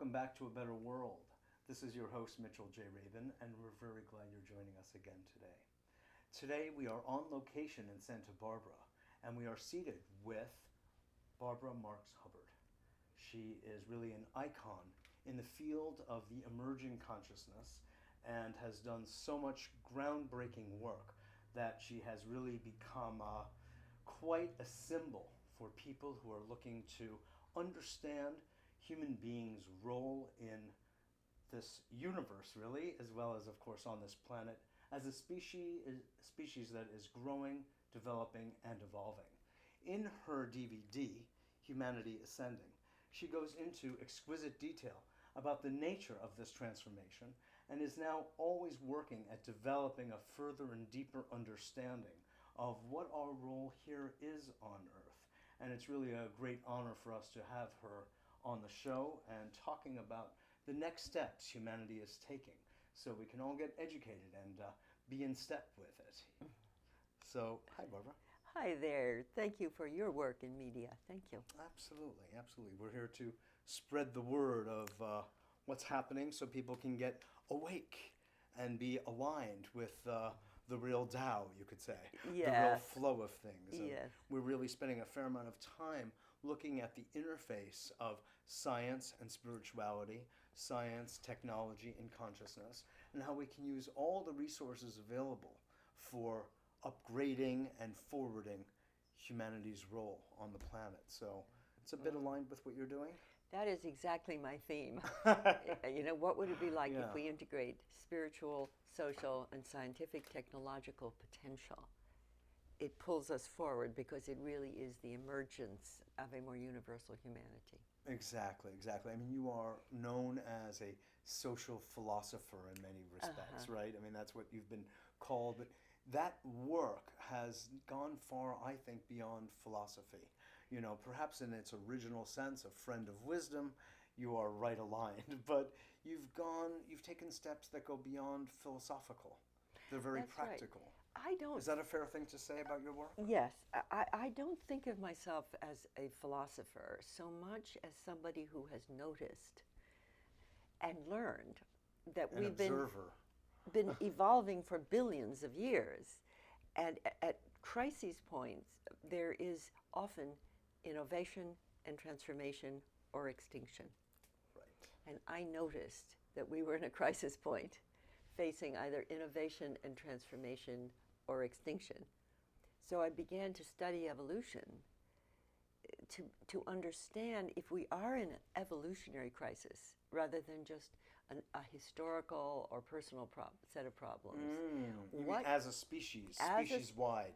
welcome back to A Better World. This is your host, Mitchell J. Rabin, and we're very glad you're joining us again today. Today we are on location in Santa Barbara, and we are seated with Barbara Marx Hubbard. She is really an icon in the field of the emerging consciousness and has done so much groundbreaking work that she has really become quite a symbol for people who are looking to understand human beings' role in this universe, really, as well as, of course, on this planet, as a species that is growing, developing, and evolving. In her DVD, Humanity Ascending, she goes into exquisite detail about the nature of this transformation and is now always working at developing a further and deeper understanding of what our role here is on Earth. And it's really a great honor for us to have her on the show and talking about the next steps humanity is taking so we can all get educated and be in step with it. So, hi, Barbara. Hi there. Thank you for your work in media. Thank you. Absolutely, absolutely. We're here to spread the word of what's happening so people can get awake and be aligned with the real Tao, you could say. Yes. The real flow of things. And yes. We're really spending a fair amount of time looking at the interface of science and spirituality, science, technology, and consciousness, and how we can use all the resources available for upgrading and forwarding humanity's role on the planet. So it's a bit aligned with what you're doing? That is exactly my theme. You know, what would it be like if we integrate spiritual, social, and scientific technological potential? It pulls us forward because it really is the emergence of a more universal humanity. Exactly, exactly. I mean, you are known as a social philosopher in many respects, right? I mean, that's what you've been called. But that work has gone far, I think, beyond philosophy. You know, perhaps in its original sense, a friend of wisdom, you are right aligned. But you've taken steps that go beyond philosophical. They're very That's practical. Right. I don't. Is that a fair thing to say about your work? Yes. I don't think of myself as a philosopher so much as somebody who has noticed and learned that An observer. been evolving for billions of years. And at crisis points, there is often innovation and transformation or extinction. Right. And I noticed that we were in a crisis point facing either innovation and transformation or extinction. So I began to study evolution to understand if we are in an evolutionary crisis rather than just a historical or personal set of problems. You mean as a species, species-wide?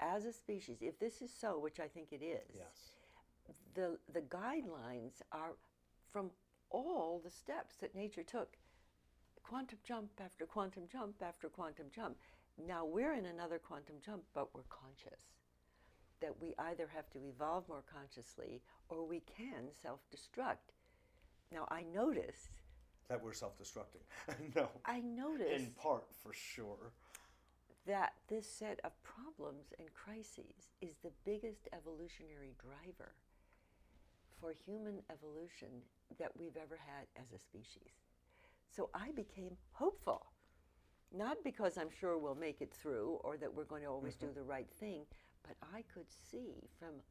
As a species, if this is so, which I think it is, yes. The guidelines are from all the steps that nature took, quantum jump after quantum jump after quantum jump. Now we're in another quantum jump, but we're conscious that we either have to evolve more consciously or we can self-destruct. Now I noticed that we're self-destructing. No. I noticed in part, for sure, that this set of problems and crises is the biggest evolutionary driver for human evolution that we've ever had as a species. So I became hopeful, not because I'm sure we'll make it through or that we're going to always do the right thing, but I could see from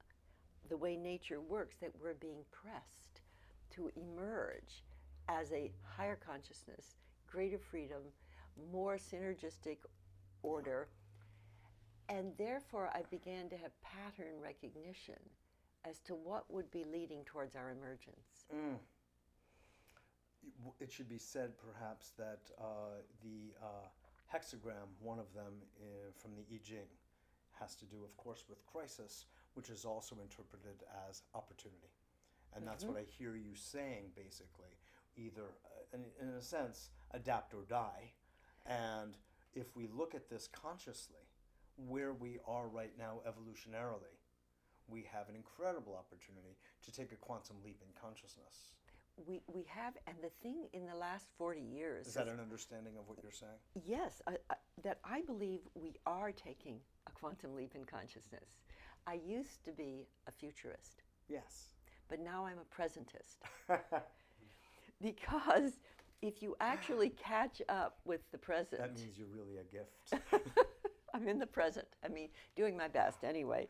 the way nature works that we're being pressed to emerge as a higher consciousness, greater freedom, more synergistic order, and therefore I began to have pattern recognition as to what would be leading towards our emergence. It should be said, perhaps, that the hexagram, one of them from the I Ching, has to do, of course, with crisis, which is also interpreted as opportunity. And that's what I hear you saying, basically. Either, in a sense, adapt or die. And if we look at this consciously, where we are right now evolutionarily, we have an incredible opportunity to take a quantum leap in consciousness. We have, and the thing in the last 40 years... Is that an understanding of what you're saying? Yes, that I believe we are taking a quantum leap in consciousness. I used to be a futurist. Yes. But now I'm a presentist. Because if you actually catch up with the present, That means you're really a gift. I'm in the present. I mean, doing my best anyway.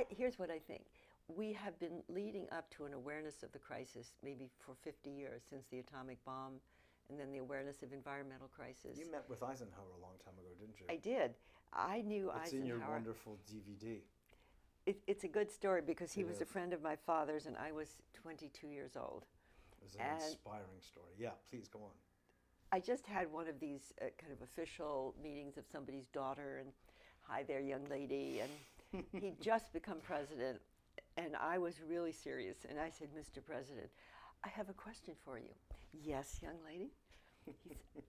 Here's what I think. We have been leading up to an awareness of the crisis maybe for 50 years, since the atomic bomb, and then the awareness of environmental crisis. You met with Eisenhower a long time ago, didn't you? I did. I knew It's Eisenhower. in your wonderful DVD. It's a good story because he It was is. a friend of my father's, and I was 22 years old. It was an inspiring story. Yeah, please go on. I just had one of these kind of official meetings of somebody's daughter, and hi there, young lady, and he'd just become president, and I was really serious, and I said, Mr. President, I have a question for you. Yes, young lady?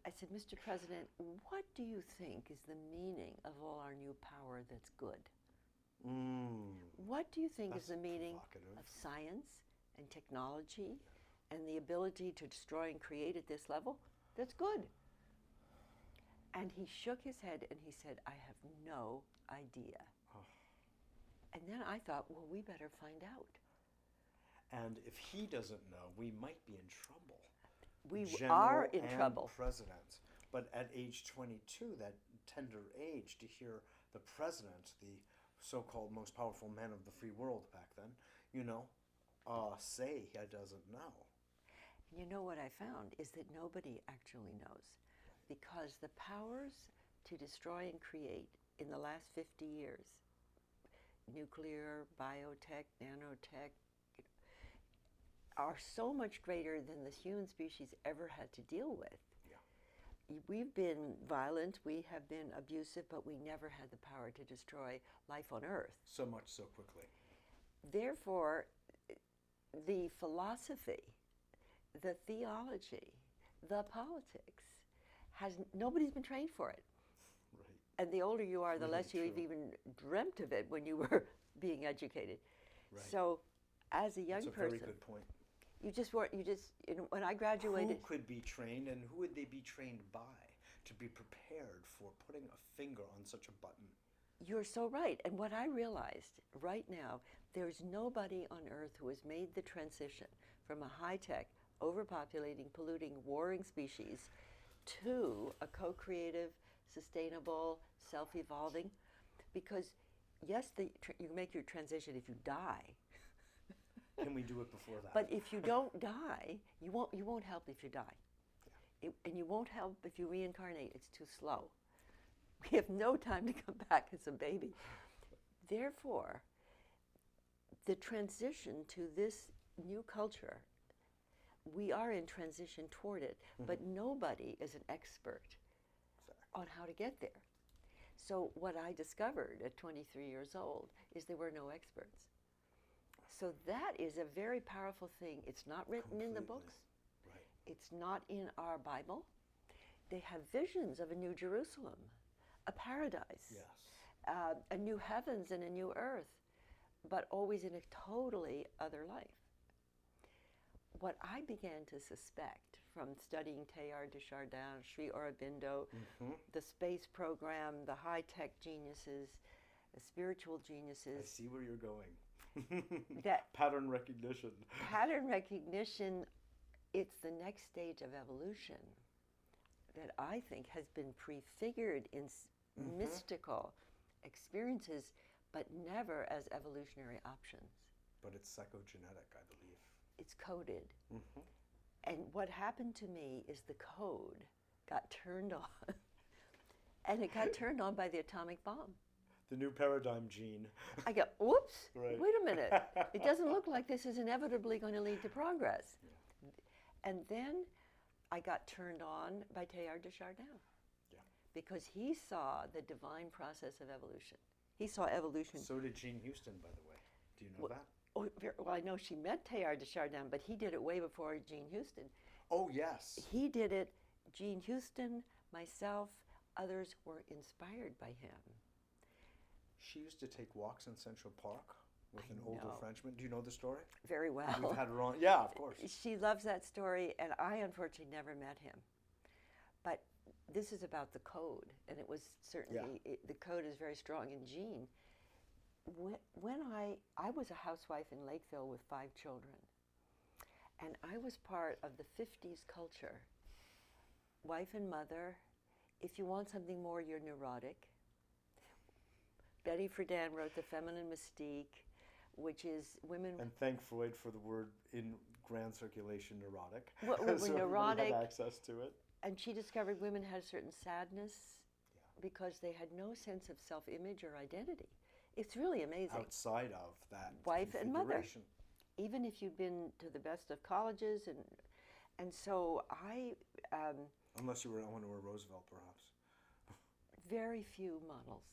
I said, Mr. President, what do you think is the meaning of all our new power that's good? What do you think is the meaning of science and technology and the ability to destroy and create at this level? That's good. And he shook his head and he said, I have no idea. Oh. And then I thought, well, we better find out. And if he doesn't know, we might be in trouble. We General are in and trouble. President. But at age 22, that tender age, to hear the president, the so-called most powerful man of the free world back then, say he doesn't know. You know what I found is that nobody actually knows, because the powers to destroy and create in the last 50 years, nuclear, biotech, nanotech, are so much greater than the human species ever had to deal with. Yeah. We've been violent, we have been abusive, but we never had the power to destroy life on Earth. So much so quickly. Therefore, the philosophy, the theology, the politics, nobody's been trained for it. Right. And the older you are, the Really less you've true. even dreamt of it when you were being educated. Right. So, as a young That's a person, very good point. When I graduated. Who could be trained, and who would they be trained by to be prepared for putting a finger on such a button? You're so right. And what I realized right now, there's nobody on Earth who has made the transition from a high-tech, overpopulating, polluting, warring species to a co-creative, sustainable, self-evolving. Because, yes, you make your transition if you die. Can we do it before that? But if you don't die, you won't help if you die. Yeah. And you won't help if you reincarnate. It's too slow. We have no time to come back as a baby. Therefore, the transition to this new culture, we are in transition toward it, but nobody is an expert on how to get there. So what I discovered at 23 years old is there were no experts. So that is a very powerful thing. It's not written in the books. Right. It's not in our Bible. They have visions of a new Jerusalem, a paradise, Yes. A new heavens and a new earth, but always in a totally other life. What I began to suspect from studying Teilhard de Chardin, Sri Aurobindo, the space program, the high-tech geniuses, the spiritual geniuses. I see where you're going. That pattern recognition. Pattern recognition, it's the next stage of evolution that I think has been prefigured in mystical experiences, but never as evolutionary options. But it's psychogenetic, I believe. It's coded. And what happened to me is the code got turned on. And it got turned on by the atomic bomb. The new paradigm gene. I go, oops, Right. wait a minute. It doesn't look like this is inevitably going to lead to progress. Yeah. And then I got turned on by Teilhard de Chardin. Yeah. Because he saw the divine process of evolution. He saw evolution. So did Jean Houston, by the way. Do you know that? Well, I know she met Teilhard de Chardin, but he did it way before Jean Houston. Oh, yes. He did it. Jean Houston, myself, others were inspired by him. She used to take walks in Central Park with an older Frenchman. Do you know the story? Very well. We've had her on. Yeah, of course. She loves that story, and I unfortunately never met him. But this is about the code, and it was certainly, the code is very strong in Jean. When I was a housewife in Lakeville with 5 children, And I was part of the 50s culture. Wife and mother. If you want something more, you're neurotic. Betty Friedan wrote The Feminine Mystique, which is women... And thank Freud for the word in grand circulation, neurotic. We're so neurotic. Everybody had access to it. And she discovered women had a certain sadness because they had no sense of self-image or identity. It's really amazing. Outside of that wife and mother. configuration. Even if you've been to the best of colleges, and so I... Unless you were Eleanor Roosevelt, perhaps. Very few models.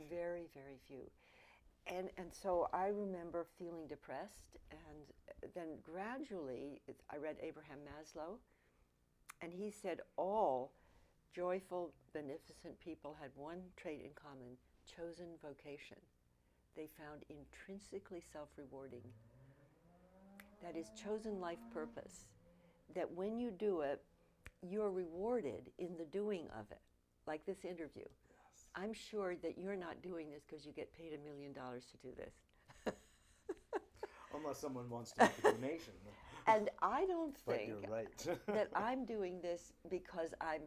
Very few. And so I remember feeling depressed, and then gradually I read Abraham Maslow, and he said all joyful, beneficent people had one trait in common: chosen vocation. They found intrinsically self-rewarding. That is, chosen life purpose. That when you do it, you're rewarded in the doing of it. Like this interview. Yes. I'm sure that you're not doing this because you get paid $1 million to do this. Unless someone wants to make a donation. And I don't But think you're right. that I'm doing this because I'm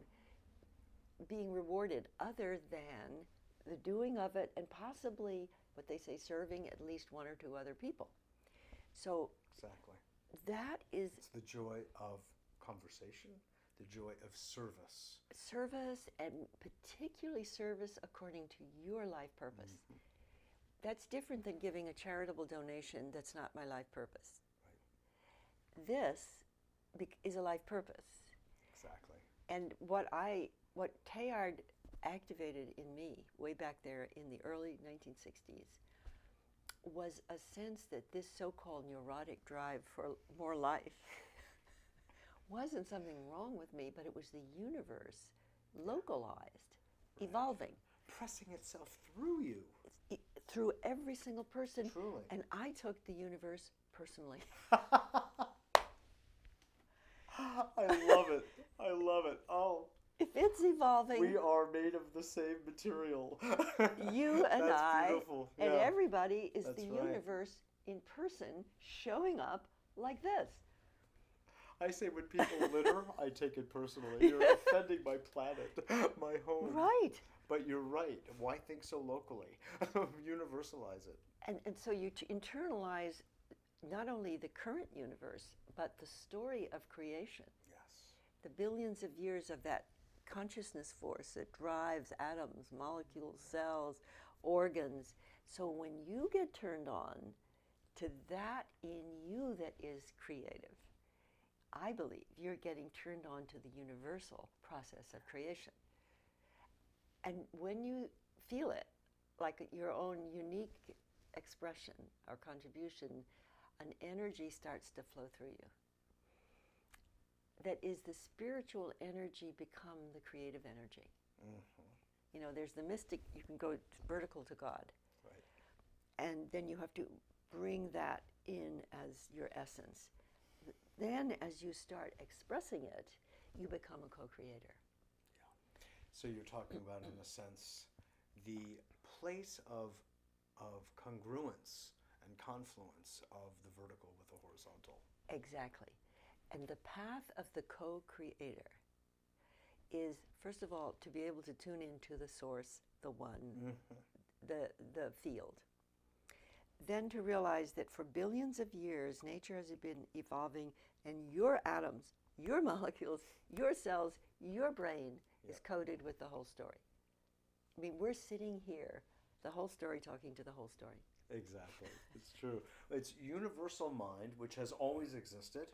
being rewarded, other than the doing of it and possibly, what they say, serving at least one or two other people. So Exactly. that is... It's the joy of conversation, the joy of service. Service, and particularly service according to your life purpose. Mm-hmm. That's different than giving a charitable donation that's not my life purpose. Right. This is a life purpose. Exactly. And what Teilhard activated in me way back there in the early 1960s was a sense that this so-called neurotic drive for more life wasn't something wrong with me, but it was the universe localized, right, evolving. Pressing itself through you. Through every single person. Truly. And I took the universe personally. I love it. I love it. Oh. If it's evolving... We are made of the same material. You and That's I beautiful. and right. Is That's the right. universe in person showing up like this. I say when people litter, I take it personally. You're offending my planet, my home. Right. But you're right. Why think so locally? Universalize it. And so you internalize not only the current universe, but the story of creation. Yes. The billions of years of that consciousness force that drives atoms, molecules, cells, organs. So when you get turned on to that in you that is creative, I believe you're getting turned on to the universal process of creation. And when you feel it, like your own unique expression or contribution, an energy starts to flow through you. That is, the spiritual energy become the creative energy. Mm-hmm. You know, there's the mystic, you can go vertical to God. Right. And then you have to bring that in as your essence. Then, as you start expressing it, you become a co-creator. Yeah. So you're talking about, in a sense, the place of congruence and confluence of the vertical with the horizontal. Exactly. And the path of the co-creator is, first of all, to be able to tune into the source, the one, the field. Then to realize that for billions of years, nature has been evolving, and your atoms, your molecules, your cells, your brain is coded with the whole story. I mean, we're sitting here, the whole story talking to the whole story. Exactly. It's true. It's universal mind, which has always existed,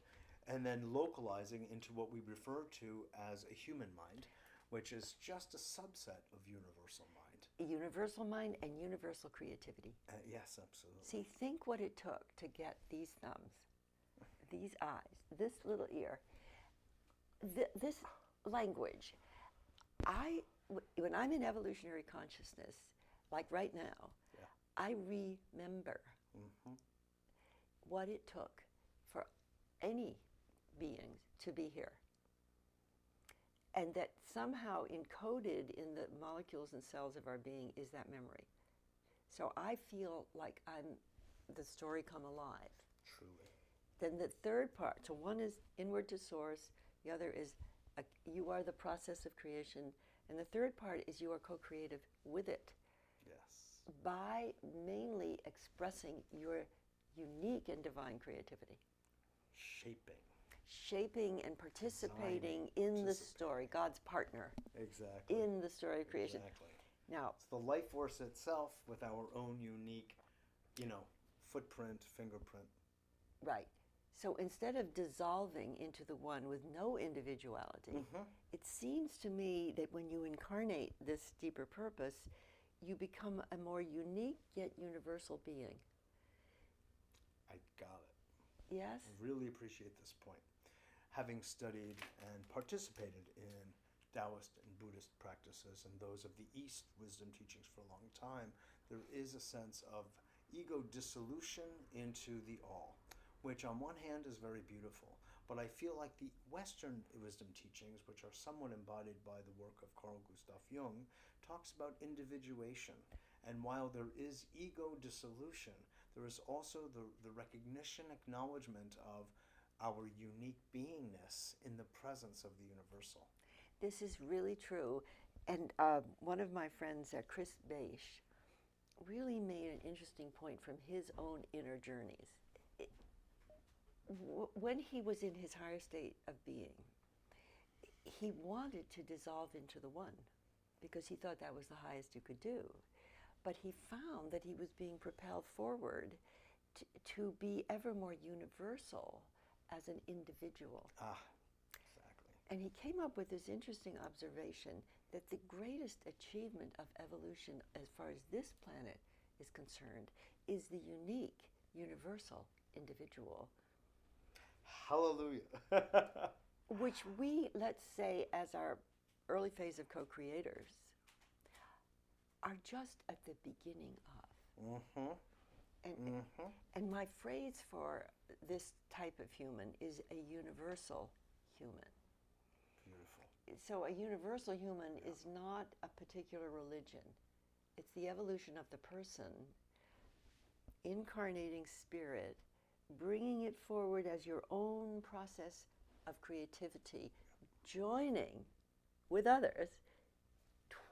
and then localizing into what we refer to as a human mind, which is just a subset of universal mind. Universal mind and universal creativity. Yes, absolutely. See, think what it took to get these thumbs, these eyes, this little ear, this language. When I'm in evolutionary consciousness, like right now, I remember what it took for any being to be here. And that somehow encoded in the molecules and cells of our being is that memory. So I feel like I'm the story come alive. Truly. Then the third part, so one is inward to source, the other is you are the process of creation, and the third part is you are co-creative with it. Yes. By mainly expressing your unique and divine creativity. Shaping and participating in the story, God's partner. Exactly. In the story of creation. Exactly. Now, it's the life force itself with our own unique, footprint, fingerprint. Right. So instead of dissolving into the one with no individuality, it seems to me that when you incarnate this deeper purpose, you become a more unique yet universal being. I got it. Yes? I really appreciate this point. Having studied and participated in Taoist and Buddhist practices and those of the East wisdom teachings for a long time, there is a sense of ego dissolution into the all, which on one hand is very beautiful, but I feel like the Western wisdom teachings, which are somewhat embodied by the work of Carl Gustav Jung, talks about individuation. And while there is ego dissolution, there is also the recognition, acknowledgement of our unique beingness in the presence of the universal. This is really true. And one of my friends, Chris Beisch, really made an interesting point from his own inner journeys. When he was in his higher state of being, he wanted to dissolve into the one because he thought that was the highest you could do. But he found that he was being propelled forward to be ever more universal as an individual. Exactly. And he came up with this interesting observation that the greatest achievement of evolution as far as this planet is concerned is the unique, universal individual. Hallelujah. Which we, let's say, as our early phase of co-creators, are just at the beginning of. And my phrase for this type of human is a universal human. Beautiful. So a universal human is not a particular religion. It's the evolution of the person, incarnating spirit, bringing it forward as your own process of creativity, joining with others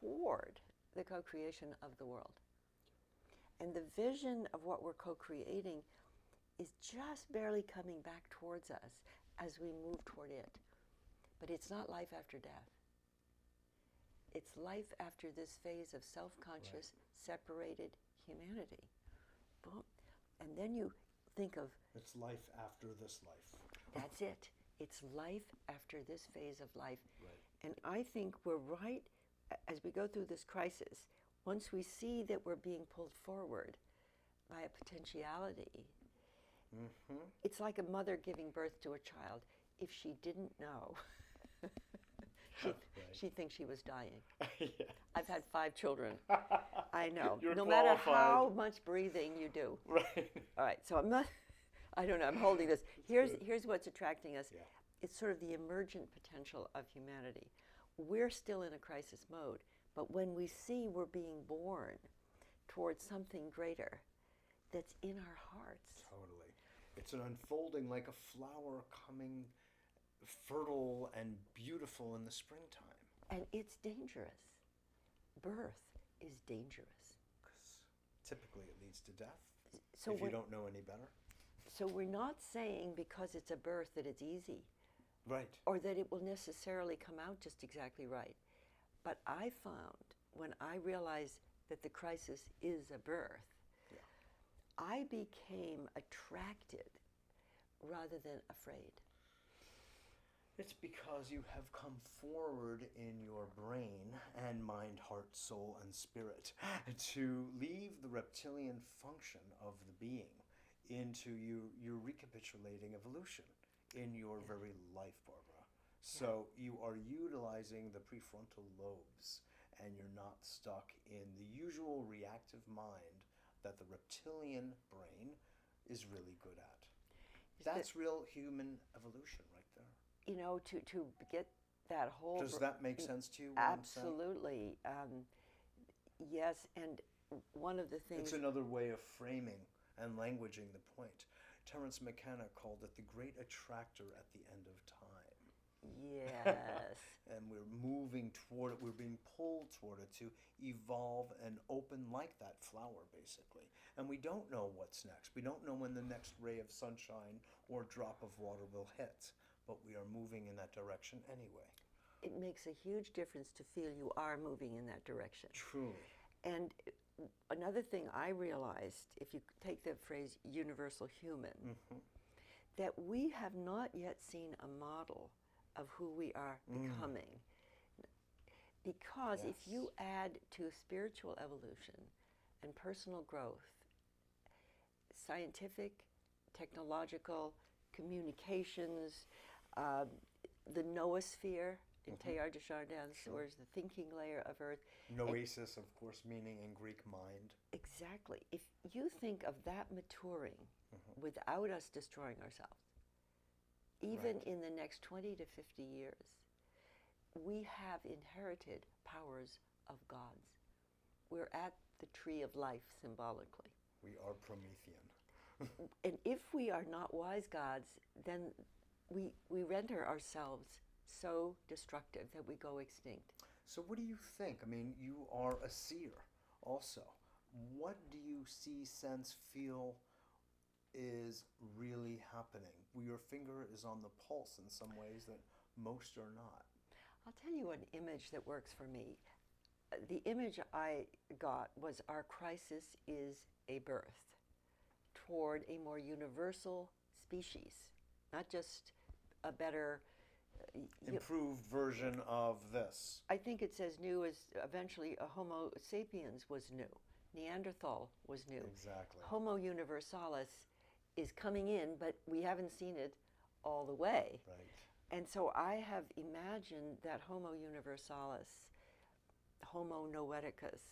toward the co-creation of the world. And the vision of what we're co-creating is just barely coming back towards us as we move toward it. But it's not life after death. It's life after this phase of self-conscious, separated humanity. Boom. And then you think of... It's life after this life. That's it. It's life after this phase of life. Right. And I think we're right, as we go through this crisis, once we see that we're being pulled forward by a potentiality, it's like a mother giving birth to a child. If she didn't know, she'd think she was dying. Yeah. I've had 5 children. I know. You're no qualified. Matter how much breathing you do. Right. All right, so I'm not, I don't know, I'm holding this. Here's what's attracting us. Yeah. It's sort of the emergent potential of humanity. We're still in a crisis mode, but when we see we're being born towards something greater that's in our hearts. Totally. It's an unfolding like a flower coming fertile and beautiful in the springtime. And it's dangerous. Birth is dangerous. Because typically it leads to death, So if you don't know any better. So we're not saying because it's a birth that it's easy. Right. Or that it will necessarily come out just exactly right. But I found when I realized that the crisis is a birth, I became attracted rather than afraid. It's because you have come forward in your brain and mind, heart, soul, and spirit to leave the reptilian function of the being into you're recapitulating evolution in your very life, Barbara. So you are utilizing the prefrontal lobes and you're not stuck in the usual reactive mind that the reptilian brain is really good at. That's real human evolution right there. You know, to get that whole... Does that make sense to you? Absolutely. Yes, and one of the things... It's another way of framing and languaging the point. Terence McKenna called it the Great Attractor at the end of time. Yes. And we're moving toward it. We're being pulled toward it to evolve and open like that flower, basically. And we don't know what's next. We don't know when the next ray of sunshine or drop of water will hit. But we are moving in that direction anyway. It makes a huge difference to feel you are moving in that direction. Truly. And another thing I realized, if you take the phrase universal human, that we have not yet seen a model of who we are becoming. Because if you add to spiritual evolution and personal growth, scientific, technological, communications, the noosphere in Teilhard de Chardin's, or is the thinking layer of Earth. Noesis, of course, meaning in Greek mind. Exactly. If you think of that maturing without us destroying ourselves, even in the next 20 to 50 years, we have inherited powers of gods. We're at the tree of life symbolically. We are Promethean. And if we are not wise gods, then we render ourselves so destructive that we go extinct. So what do you think? I mean, you are a seer also. What do you see, sense, feel is really happening? Your finger is on the pulse in some ways that most are not. I'll tell you an image that works for me. The image I got was our crisis is a birth toward a more universal species, not just a better improved version of this. I think it's as new as eventually a Homo sapiens was new. Neanderthal was new. Exactly. Homo universalis is coming in, but we haven't seen it all the way. Right. And so I have imagined that Homo universalis, Homo noeticus,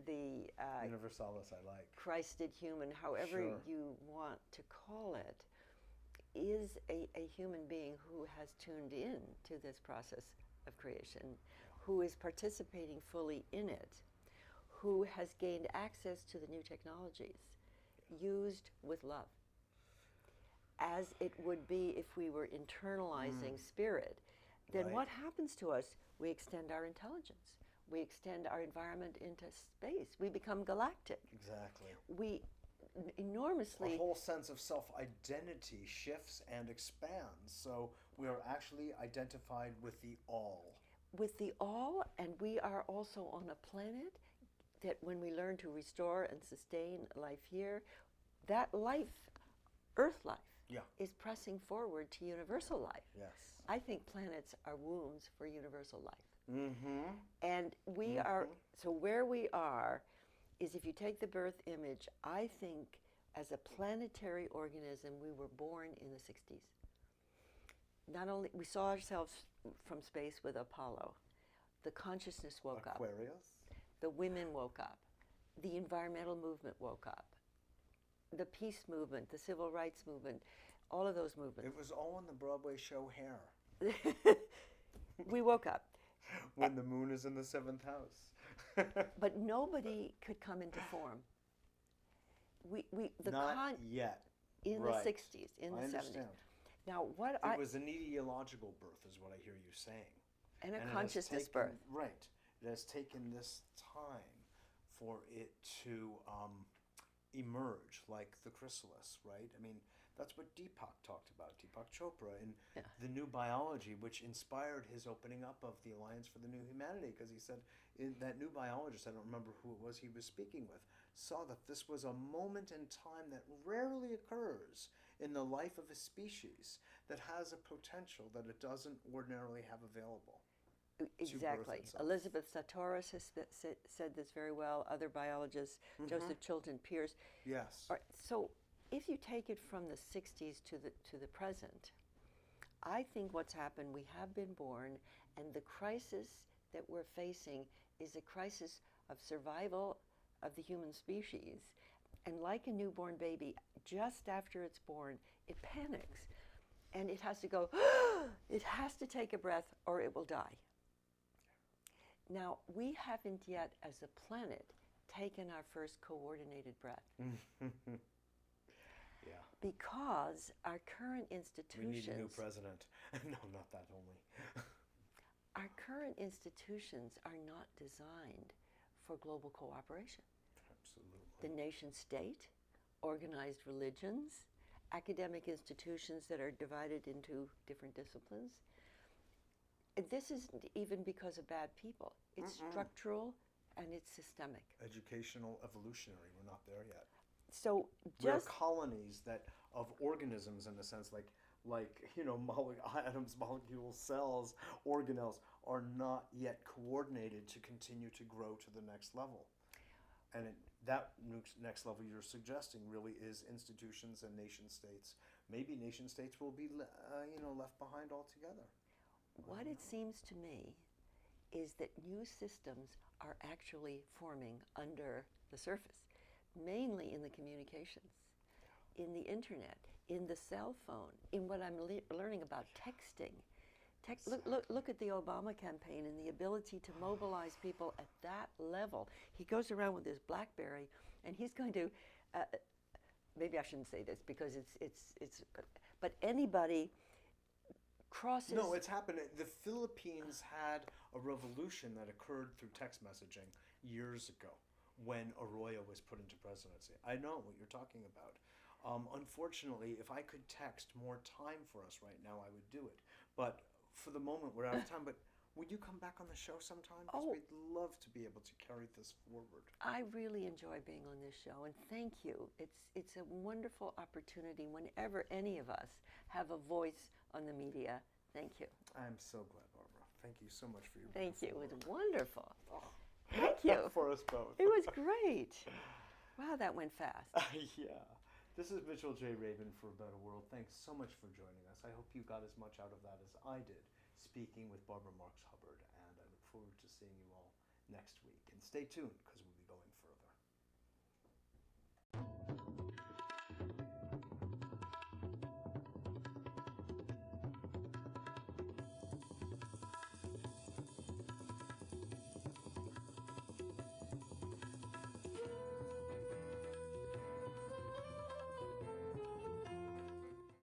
the universalis I like. Christed human, however you want to call it, is a human being who has tuned in to this process of creation, who is participating fully in it, who has gained access to the new technologies, used with love, as it would be if we were internalizing spirit. Then what happens to us? We extend our intelligence. We extend our environment into space. We become galactic. Exactly. We enormously... Our whole sense of self-identity shifts and expands. So we are actually identified with the all. With the all, and we are also on a planet that when we learn to restore and sustain life here, that life, Earth life, is pressing forward to universal life. Yes. I think planets are wombs for universal life. And we are, so where we are is, if you take the birth image, I think as a planetary organism, we were born in the 60s. Not only, we saw ourselves from space with Apollo. The consciousness woke up. Aquarius. The women woke up. The environmental movement woke up. The peace movement, the civil rights movement, all of those movements. It was all in the Broadway show Hair. We woke up. When the moon is in the 7th house. But nobody could come into form. Not yet. In the 60s, in the 70s. Understand. Now, it was an ideological birth, is what I hear you saying. And a consciousness birth. Right. It has taken this time for it to emerge, like the chrysalis, right? I mean, that's what Deepak talked about, Deepak Chopra, in The New Biology, which inspired his opening up of the Alliance for the New Humanity, because he said that new biologist, I don't remember who it was he was speaking with, saw that this was a moment in time that rarely occurs in the life of a species that has a potential that it doesn't ordinarily have available. Exactly. Elizabeth Sahtouris has said this very well, other biologists, Joseph Chilton Pierce. Yes. So if you take it from the 60s to the present, I think what's happened, we have been born, and the crisis that we're facing is a crisis of survival of the human species. And like a newborn baby, just after it's born, it panics. And it has to go, it has to take a breath or it will die. Now, we haven't yet, as a planet, taken our first coordinated breath. Yeah. Because our current institutions... We need a new president. No, not that only. Our current institutions are not designed for global cooperation. Absolutely. The nation state, organized religions, academic institutions that are divided into different disciplines. This isn't even because of bad people. It's structural and it's systemic. Educational, evolutionary. We're not there yet. So We're just colonies of organisms, in a sense, like atoms, molecules, cells, organelles are not yet coordinated to continue to grow to the next level. And that next level you're suggesting really is institutions and nation states. Maybe nation states will be left behind altogether. what it seems to me is that new systems are actually forming under the surface, mainly in the communications, in the internet, in the cell phone, in what I'm learning about texting. Look at the Obama campaign and the ability to mobilize people at that level. He goes around with his BlackBerry, and he's going to. Maybe I shouldn't say this because it's. But anybody crosses. No, it's happened. The Philippines had a revolution that occurred through text messaging years ago when Arroyo was put into presidency. I know what you're talking about. Unfortunately, if I could text more time for us right now, I would do it. But for the moment, we're out of time. But would you come back on the show sometime? Because we'd love to be able to carry this forward. I really enjoy being on this show, and thank you. It's a wonderful opportunity whenever any of us have a voice on the media. Thank you. I'm so glad, Barbara. Thank you so much for your Thank you. It was work. wonderful. Oh. Thank you. For us both. It was great. Wow, that went fast. Yeah. This is Mitchell J. Rabin for A Better World. Thanks so much for joining us. I hope you got as much out of that as I did, speaking with Barbara Marx Hubbard, and I look forward to seeing you all next week. And stay tuned, because we'll be going further.